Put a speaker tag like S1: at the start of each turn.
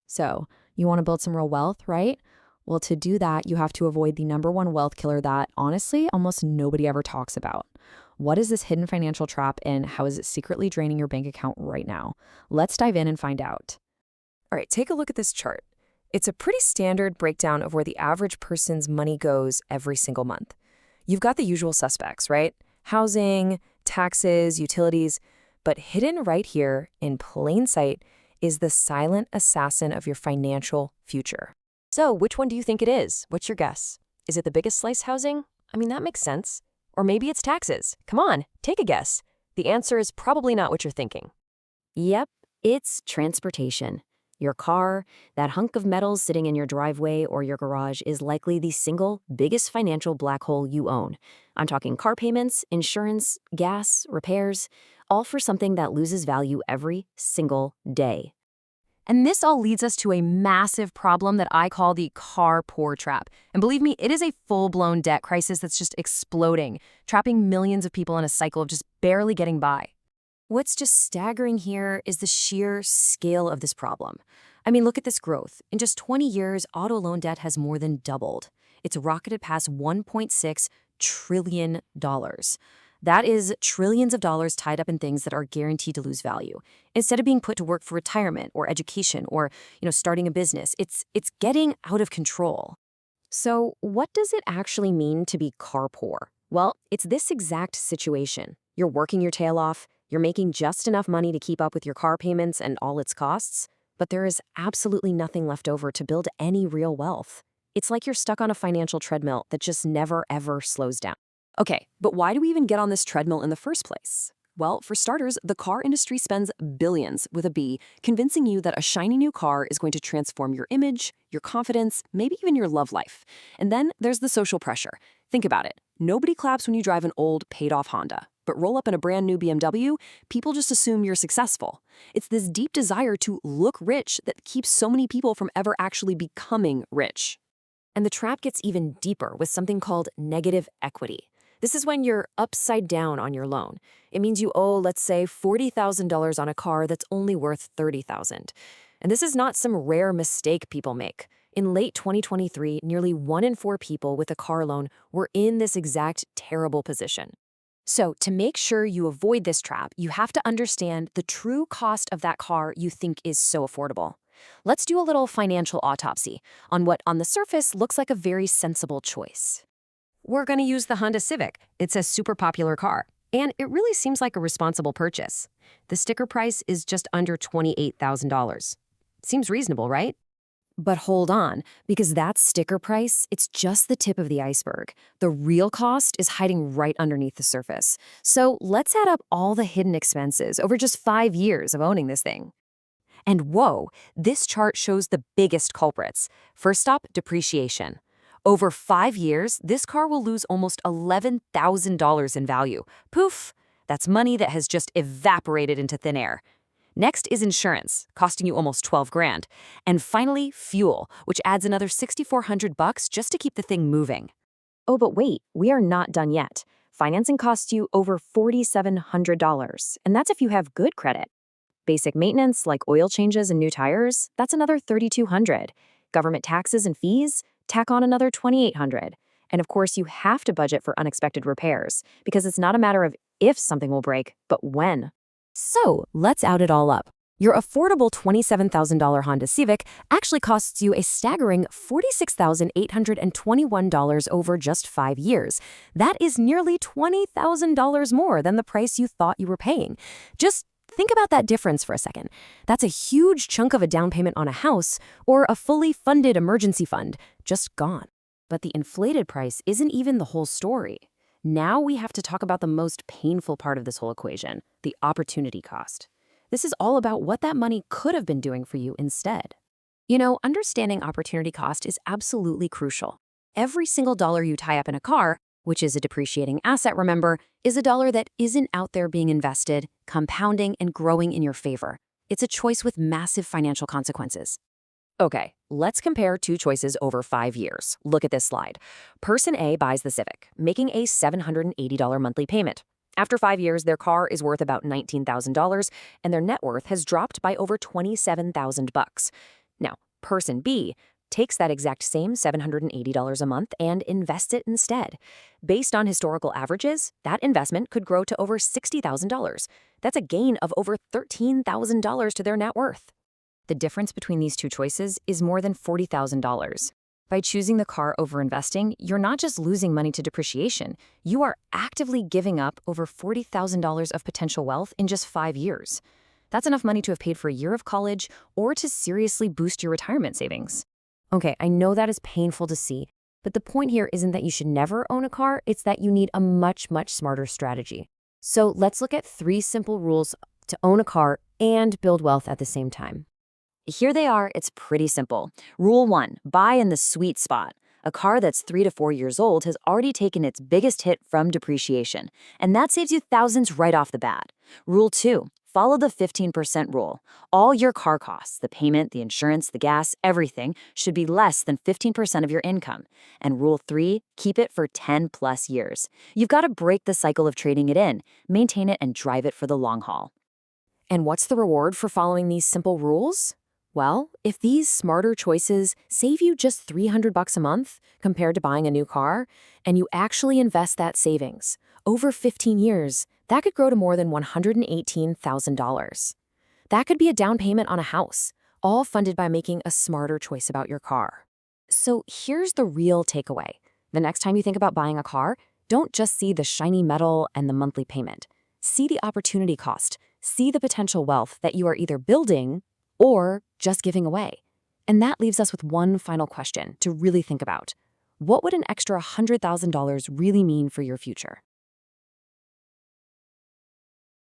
S1: So, you want to build some real wealth, right? Well, to do that, you have to avoid the number one wealth killer that, honestly, almost nobody ever talks about. What is this hidden financial trap and how is it secretly draining your bank account right now? Let's dive in and find out.
S2: All right, take a look at this chart. It's a pretty standard breakdown of where the average person's money goes every single month. You've got the usual suspects, right? Housing, taxes, utilities. But hidden right here in plain sight is the silent assassin of your financial future. So, which one do you think it is? What's your guess? Is it the biggest slice housing? I mean, that makes sense. Or maybe it's taxes. Come on, take a guess. The answer is probably not what you're thinking.
S3: Yep, it's transportation. Your car, that hunk of metal sitting in your driveway or your garage, is likely the single biggest financial black hole you own. I'm talking car payments, insurance, gas, repairs, all for something that loses value every single day.
S2: And this all leads us to a massive problem that I call the car poor trap. And believe me, it is a full-blown debt crisis that's just exploding, trapping millions of people in a cycle of just barely getting by.
S3: What's just staggering here is the sheer scale of this problem. I mean, look at this growth. In just 20 years, auto loan debt has more than doubled. It's rocketed past $1.6 trillion. That is trillions of dollars tied up in things that are guaranteed to lose value. Instead of being put to work for retirement or education or, starting a business, it's getting out of control. So, what does it actually mean to be car poor? Well, it's this exact situation. You're working your tail off, you're making just enough money to keep up with your car payments and all its costs, but there is absolutely nothing left over to build any real wealth. It's like you're stuck on a financial treadmill that just never ever slows down.
S2: Okay, but why do we even get on this treadmill in the first place? Well, for starters, the car industry spends billions, with a B, convincing you that a shiny new car is going to transform your image, your confidence, maybe even your love life. And then there's the social pressure. Think about it. Nobody claps when you drive an old, paid-off Honda. But roll up in a brand new BMW, people just assume you're successful. It's this deep desire to look rich that keeps so many people from ever actually becoming rich.
S3: And the trap gets even deeper with something called negative equity. This is when you're upside down on your loan. It means you owe, let's say, $40,000 on a car that's only worth $30,000. And this is not some rare mistake people make. In late 2023, nearly 1 in 4 people with a car loan were in this exact terrible position. So, to make sure you avoid this trap, you have to understand the true cost of that car you think is so affordable. Let's do a little financial autopsy on what, on the surface, looks like a very sensible choice.
S2: We're going to use the Honda Civic. It's a super popular car, and it really seems like a responsible purchase. The sticker price is just under $28,000. Seems reasonable, right?
S3: But hold on, because that sticker price, it's just the tip of the iceberg. The real cost is hiding right underneath the surface. So let's add up all the hidden expenses over just 5 years of owning this thing. And whoa, this chart shows the biggest culprits. First up, depreciation. Over 5 years, this car will lose almost $11,000 in value. Poof! That's money that has just evaporated into thin air. Next is insurance, costing you almost 12 grand. And finally, fuel, which adds another $6,400 just to keep the thing moving. Oh, but wait, we are not done yet. Financing costs you over $4,700, and that's if you have good credit. Basic maintenance, like oil changes and new tires, that's another $3,200. Government taxes and fees, tack on another $2,800. And of course, you have to budget for unexpected repairs, because it's not a matter of if something will break, but when. So, let's add it all up. Your affordable $27,000 Honda Civic actually costs you a staggering $46,821 over just 5 years. That is nearly $20,000 more than the price you thought you were paying. Just think about that difference for a second. That's a huge chunk of a down payment on a house or a fully funded emergency fund, just gone. But the inflated price isn't even the whole story. Now we have to talk about the most painful part of this whole equation, the opportunity cost. This is all about what that money could have been doing for you instead. Understanding opportunity cost is absolutely crucial. Every single dollar you tie up in a car, which is a depreciating asset, remember, is a dollar that isn't out there being invested, compounding, and growing in your favor. It's a choice with massive financial consequences. Okay, let's compare 2 choices over 5 years. Look at this slide. Person A buys the Civic, making a $780 monthly payment. After 5 years, their car is worth about $19,000, and their net worth has dropped by over $27,000. Now, person B takes that exact same $780 a month and invests it instead. Based on historical averages, that investment could grow to over $60,000. That's a gain of over $13,000 to their net worth. The difference between these two choices is more than $40,000. By choosing the car over investing, you're not just losing money to depreciation, you are actively giving up over $40,000 of potential wealth in just 5 years. That's enough money to have paid for a year of college or to seriously boost your retirement savings. Okay, I know that is painful to see, but the point here isn't that you should never own a car, it's that you need a much, much smarter strategy. So let's look at 3 simple rules to own a car and build wealth at the same time. Here they are, it's pretty simple. Rule 1, buy in the sweet spot. A car that's 3 to 4 years old has already taken its biggest hit from depreciation, and that saves you thousands right off the bat. Rule 2, follow the 15% rule. All your car costs, the payment, the insurance, the gas, everything, should be less than 15% of your income. And Rule 3, keep it for 10 plus years. You've got to break the cycle of trading it in, maintain it, and drive it for the long haul. And what's the reward for following these simple rules? Well, if these smarter choices save you just $300 a month compared to buying a new car, and you actually invest that savings, over 15 years, that could grow to more than $118,000. That could be a down payment on a house, all funded by making a smarter choice about your car. So here's the real takeaway. The next time you think about buying a car, don't just see the shiny metal and the monthly payment. See the opportunity cost. See the potential wealth that you are either building or just giving away. And that leaves us with one final question to really think about. What would an extra $100,000 really mean for your future?